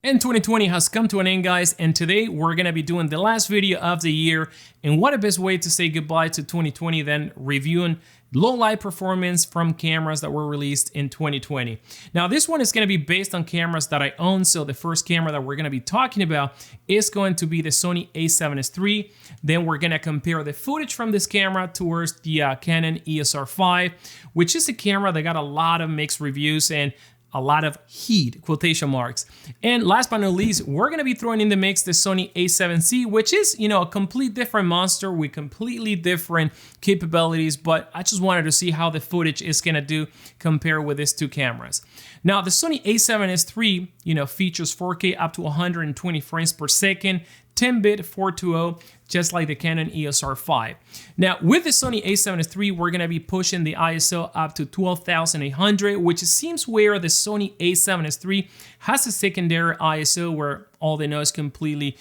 And 2020 has come to an end, guys, and today we're gonna be doing the last video of the year. And what a best way to say goodbye to 2020 than reviewing low light performance from cameras that were released in 2020. Now this one is going to be based on cameras that I own. So the first camera that we're going to be talking about is going to be the Sony A7S III. Then we're going to compare the footage from this camera towards the Canon EOS R5, which is a camera that got a lot of mixed reviews and a lot of heat, quotation marks. And last but not least, we're gonna be throwing in the mix the Sony A7C, which is, a complete different monster with completely different capabilities, but I just wanted to see how the footage is gonna do compared with these two cameras. Now, the Sony A7S III, features 4K up to 120 frames per second, 10-bit 420, just like the Canon EOS R5. Now, with the Sony A7S III, we're going to be pushing the ISO up to 12,800, which seems where the Sony A7S III has a secondary ISO where all the noise completely,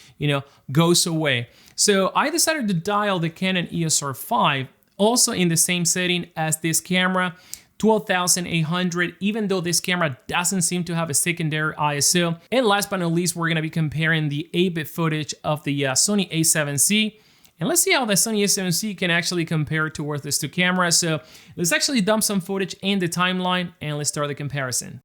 goes away. So I decided to dial the Canon EOS R5 also in the same setting as this camera, 12,800, even though this camera doesn't seem to have a secondary ISO. And last but not least, we're gonna be comparing the 8-bit footage of the Sony A7C. And let's see how the Sony A7C can actually compare towards these two cameras. So let's actually dump some footage in the timeline and let's start the comparison.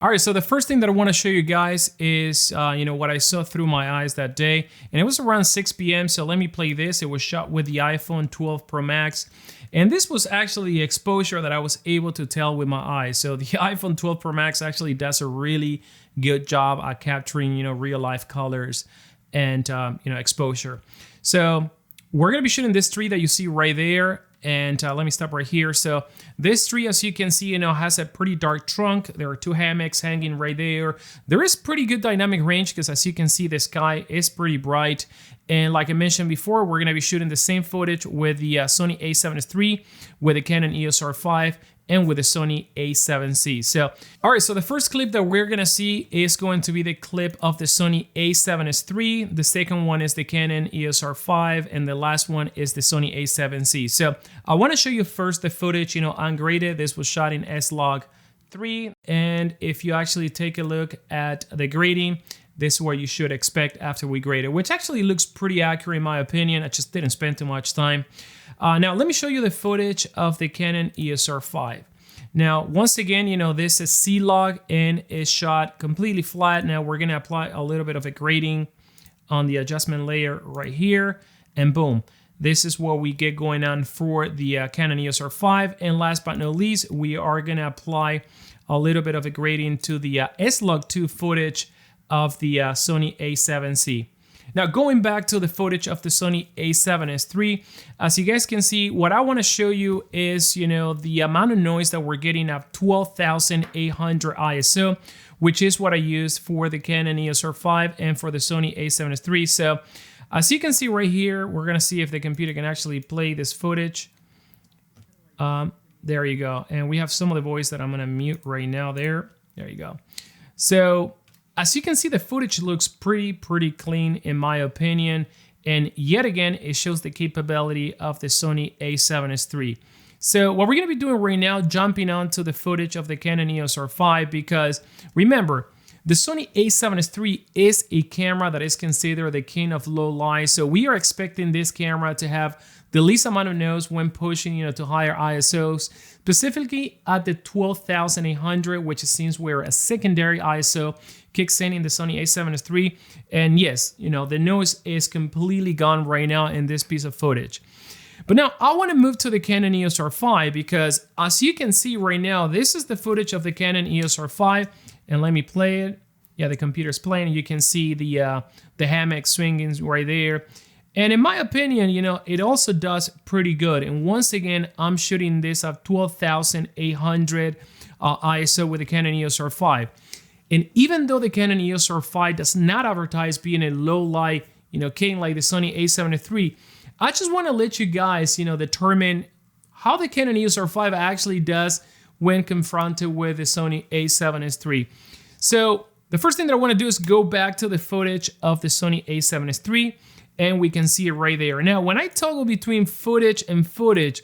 All right, so the first thing that I want to show you guys is, what I saw through my eyes that day. And it was around 6 p.m., so let me play this. It was shot with the iPhone 12 Pro Max. And this was actually the exposure that I was able to tell with my eyes. So the iPhone 12 Pro Max actually does a really good job at capturing, real life colors and, exposure. So we're going to be shooting this tree that you see right there. And let me stop right here. So this tree, as you can see, has a pretty dark trunk. There are two hammocks hanging right there. There is pretty good dynamic range because, as you can see, the sky is pretty bright. And like I mentioned before, we're going to be shooting the same footage with the Sony A7S III, with the Canon EOS R5, and with the Sony A7C. So, all right, so the first clip that we're gonna see is going to be the clip of the Sony A7S III. The second one is the Canon EOS R5, and the last one is the Sony A7C. So I wanna show you first the footage, ungraded. This was shot in S-Log 3, and if you actually take a look at the grading, this is what you should expect after we grade it, which actually looks pretty accurate in my opinion. I just didn't spend too much time. Now, let me show you the footage of the Canon EOS R5. Now, once again, this is C-Log and is shot completely flat. Now, we're going to apply a little bit of a grading on the adjustment layer right here, and boom. This is what we get going on for the Canon EOS R5. And last but not least, we are going to apply a little bit of a grading to the S-Log 2 footage of the Sony A7C. Now, going back to the footage of the Sony A7S III, as you guys can see, what I want to show you is, the amount of noise that we're getting at 12,800 ISO, which is what I used for the Canon EOS R5 and for the Sony A7S III. So, as you can see right here, we're going to see if the computer can actually play this footage. There you go. And we have some of the voice that I'm going to mute right now there. There you go. So, as you can see, the footage looks pretty clean in my opinion. And yet again, it shows the capability of the Sony A7S III. So what we're going to be doing right now, jumping onto the footage of the Canon EOS R5, because remember, the Sony A7S III is a camera that is considered the king of low light. So we are expecting this camera to have the least amount of noise when pushing, to higher ISOs, specifically at the 12,800, which seems where a secondary ISO kicks in the Sony A7S III. And yes, the noise is completely gone right now in this piece of footage. But now I want to move to the Canon EOS R5 because, as you can see right now, this is the footage of the Canon EOS R5. And let me play it. Yeah, the computer's playing. You can see the hammock swinging right there. And in my opinion, it also does pretty good. And once again, I'm shooting this at 12,800 ISO with the Canon EOS R5. And even though the Canon EOS R5 does not advertise being a low light, cane like the Sony A7S III, I just want to let you guys, determine how the Canon EOS R5 actually does when confronted with the Sony A7S III. So The first thing that I want to do is go back to the footage of the Sony A7S III, and we can see it right there. Now, when I toggle between footage and footage,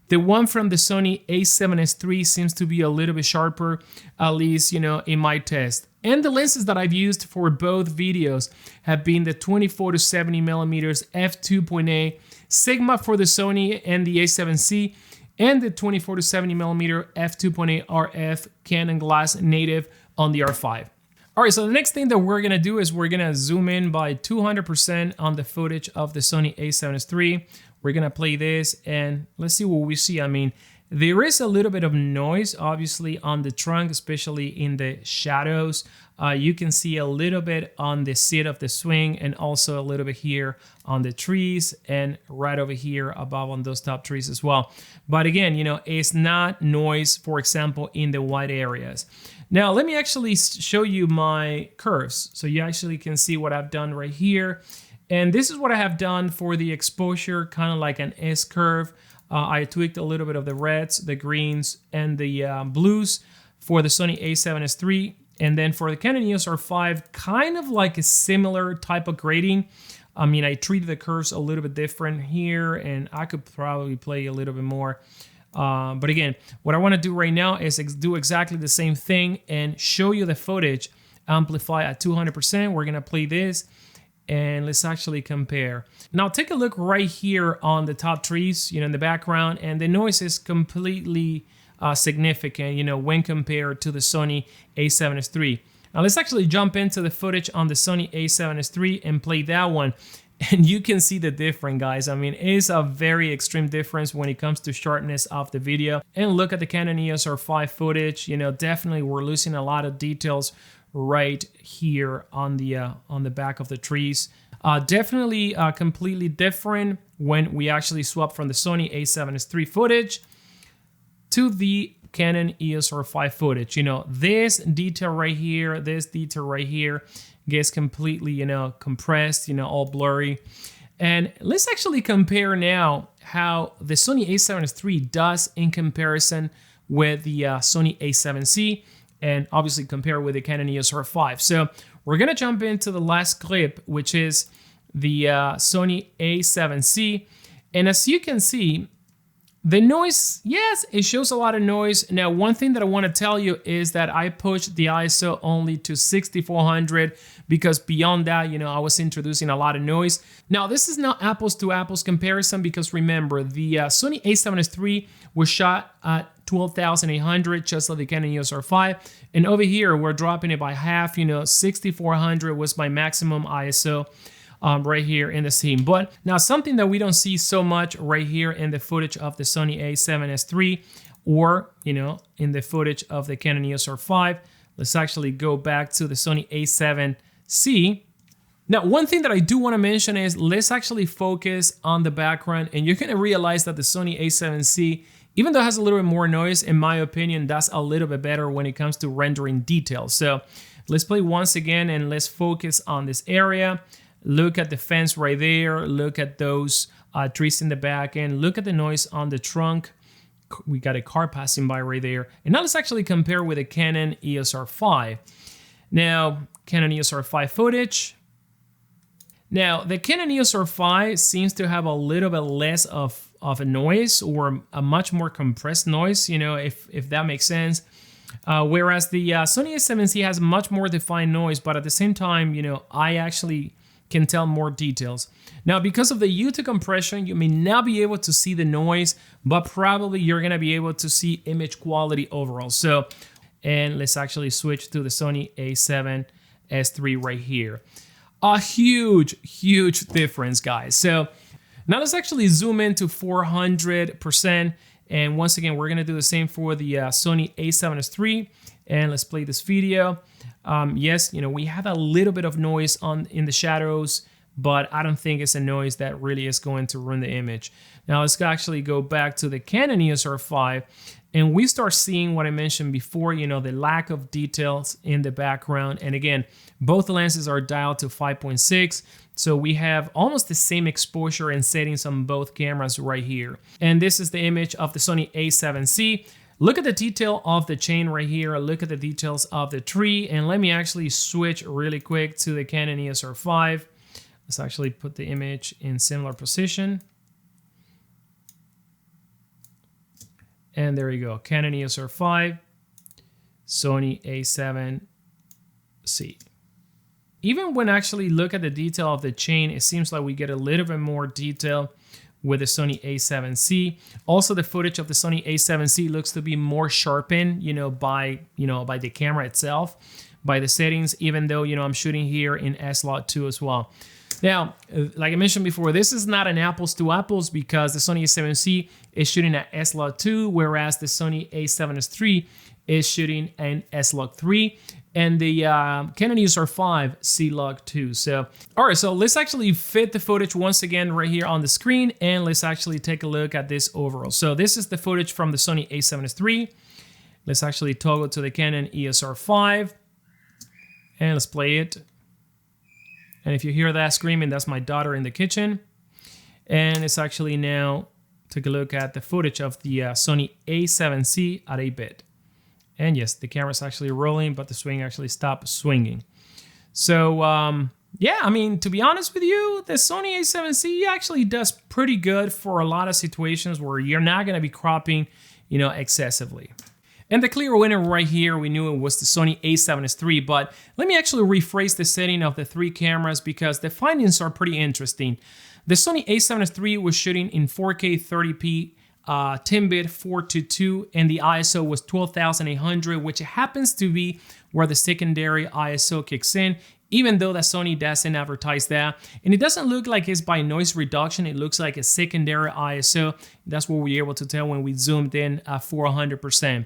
the one from the Sony A7S III seems to be a little bit sharper, at least, in my test. And the lenses that I've used for both videos have been the 24 to 70mm f2.8 Sigma for the Sony and the A7C, and the 24 to 70mm f2.8 RF Canon glass native on the R5. All right, so the next thing that we're gonna do is we're gonna zoom in by 200% on the footage of the Sony A7S III. We're gonna play this and let's see what we see. I mean, there is a little bit of noise, obviously, on the trunk, especially in the shadows. You can see a little bit on the seat of the swing and also a little bit here on the trees and right over here above on those top trees as well. But again, it's not noise, for example, in the white areas. Now, let me actually show you my curves so you actually can see what I've done right here. And this is what I have done for the exposure, kind of like an S curve. I tweaked a little bit of the reds, the greens, and the blues for the Sony A7S III. And then for the Canon EOS R5, kind of like a similar type of grading. I mean, I treated the curves a little bit different here, and I could probably play a little bit more. But again, what I want to do right now is do exactly the same thing and show you the footage, amplify at 200%. We're going to play this. And let's actually compare. Now take a look right here on the top trees, in the background, and the noise is completely significant, when compared to the Sony A7S III. Now let's actually jump into the footage on the Sony A7S III and play that one. And you can see the difference, guys. I mean, it is a very extreme difference when it comes to sharpness of the video. And look at the Canon EOS R5 footage. Definitely we're losing a lot of details right here on the back of the trees. Definitely completely different when we actually swap from the Sony A7S III footage to the Canon EOS R5 footage. This detail right here, this detail right here gets completely, compressed, all blurry. And let's actually compare now how the Sony A7S III does in comparison with the Sony A7C, and obviously compare with the Canon EOS R5. So we're gonna jump into the last clip, which is the Sony A7C. And as you can see, the noise, yes, it shows a lot of noise. Now, one thing that I wanna tell you is that I pushed the ISO only to 6400 because beyond that, I was introducing a lot of noise. Now, this is not apples to apples comparison because remember, the Sony A7S III was shot at 12,800, just like the Canon EOS R5. And over here, we're dropping it by half, 6,400 was my maximum ISO right here in the scene. But now something that we don't see so much right here in the footage of the Sony A7S III or, in the footage of the Canon EOS R5. Let's actually go back to the Sony A7C. Now, one thing that I do want to mention is let's actually focus on the background, and you're going to realize that the Sony A7C, even though it has a little bit more noise, in my opinion, that's a little bit better when it comes to rendering details. So let's play once again and let's focus on this area. Look at the fence right there. Look at those trees in the back and look at the noise on the trunk. We got a car passing by right there. And now let's actually compare with the Canon EOS R5. Now, Canon EOS R5 footage. Now, the Canon EOS R5 seems to have a little bit less of a noise or a much more compressed noise, if that makes sense. Whereas the Sony A7C has much more defined noise, but at the same time, I actually can tell more details. Now, because of the U2 compression, you may not be able to see the noise, but probably you're gonna be able to see image quality overall. So, and let's actually switch to the Sony A7S III right here. A huge, huge difference, guys. So now let's actually zoom into 400%. And once again, we're gonna do the same for the Sony A7S III. And let's play this video. Yes, we have a little bit of noise in the shadows, but I don't think it's a noise that really is going to ruin the image. Now let's actually go back to the Canon EOS R5 and we start seeing what I mentioned before, the lack of details in the background. And again, both lenses are dialed to 5.6. So we have almost the same exposure and settings on both cameras right here. And this is the image of the Sony A7C. Look at the detail of the chain right here. Look at the details of the tree. And let me actually switch really quick to the Canon EOS R5. Let's actually put the image in similar position. And there you go, Canon EOS R5, Sony A7C. Even when actually look at the detail of the chain, it seems like we get a little bit more detail with the Sony A7C. Also, the footage of the Sony A7C looks to be more sharpened, by the camera itself, by the settings, even though, I'm shooting here in S-Log2 as well. Now, like I mentioned before, this is not an apples to apples because the Sony A7C is shooting at S-Log2, whereas the Sony A7S3 is shooting in S-Log3, and the Canon EOS R5 C-Log2. So, all right, so let's actually fit the footage once again right here on the screen, and let's actually take a look at this overall. So this is the footage from the Sony A7S3. Let's actually toggle to the Canon EOS R5, and let's play it. And if you hear that screaming, that's my daughter in the kitchen. And it's actually now, take a look at the footage of the Sony A7C at 8-bit. And yes, the camera's actually rolling, but the swing actually stopped swinging. So yeah, I mean, to be honest with you, the Sony A7C actually does pretty good for a lot of situations where you're not gonna be cropping, excessively. And the clear winner right here, we knew it was the Sony A7S III, but let me actually rephrase the setting of the three cameras because the findings are pretty interesting. The Sony A7S III was shooting in 4K 30p, 10-bit 422, and the ISO was 12,800, which happens to be where the secondary ISO kicks in, even though that Sony doesn't advertise that. And it doesn't look like it's by noise reduction, it looks like a secondary ISO. That's what we were able to tell when we zoomed in for 100%.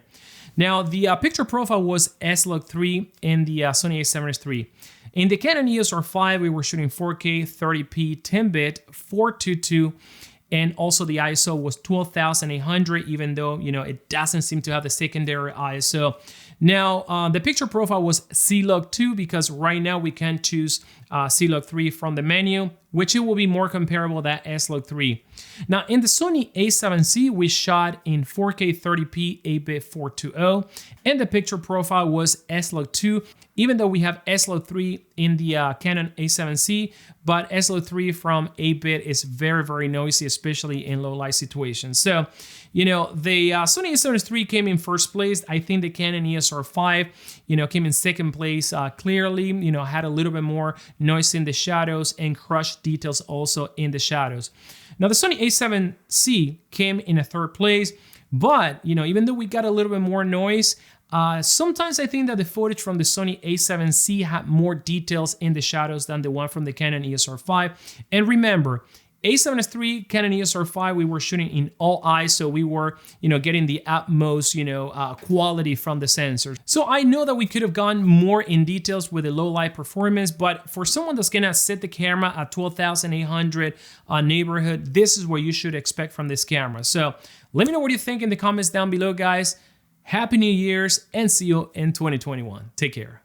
Now, the picture profile was S-Log3 in the Sony A7S III. In the Canon EOS R5, we were shooting 4K 30p 10-bit 422, and also the ISO was 12,800, even though, it doesn't seem to have the secondary ISO. Now, the picture profile was C-Log2 because right now we can choose C-Log3 from the menu, which it will be more comparable to S-Log3. Now, in the Sony A7C, we shot in 4K 30p 8-bit 420, and the picture profile was S-Log2, even though we have S-Log3 in the Canon A7C, but S-Log3 from 8-bit is very, very noisy, especially in low light situations. So, the Sony A7S III came in first place. I think the Canon EOS R5, came in second place clearly, had a little bit more noise in the shadows and crushed details also in the shadows. Now, the Sony A7C came in a third place, but, even though we got a little bit more noise, sometimes I think that the footage from the Sony A7C had more details in the shadows than the one from the Canon EOS R5. And remember, A7S III, Canon EOS R5, we were shooting in all eyes, so we were, getting the utmost, quality from the sensors. So I know that we could have gone more in details with the low light performance, but for someone that's gonna set the camera at 12,800 neighborhood, this is what you should expect from this camera. So let me know what you think in the comments down below, guys. Happy New Year's, and see you in 2021. Take care.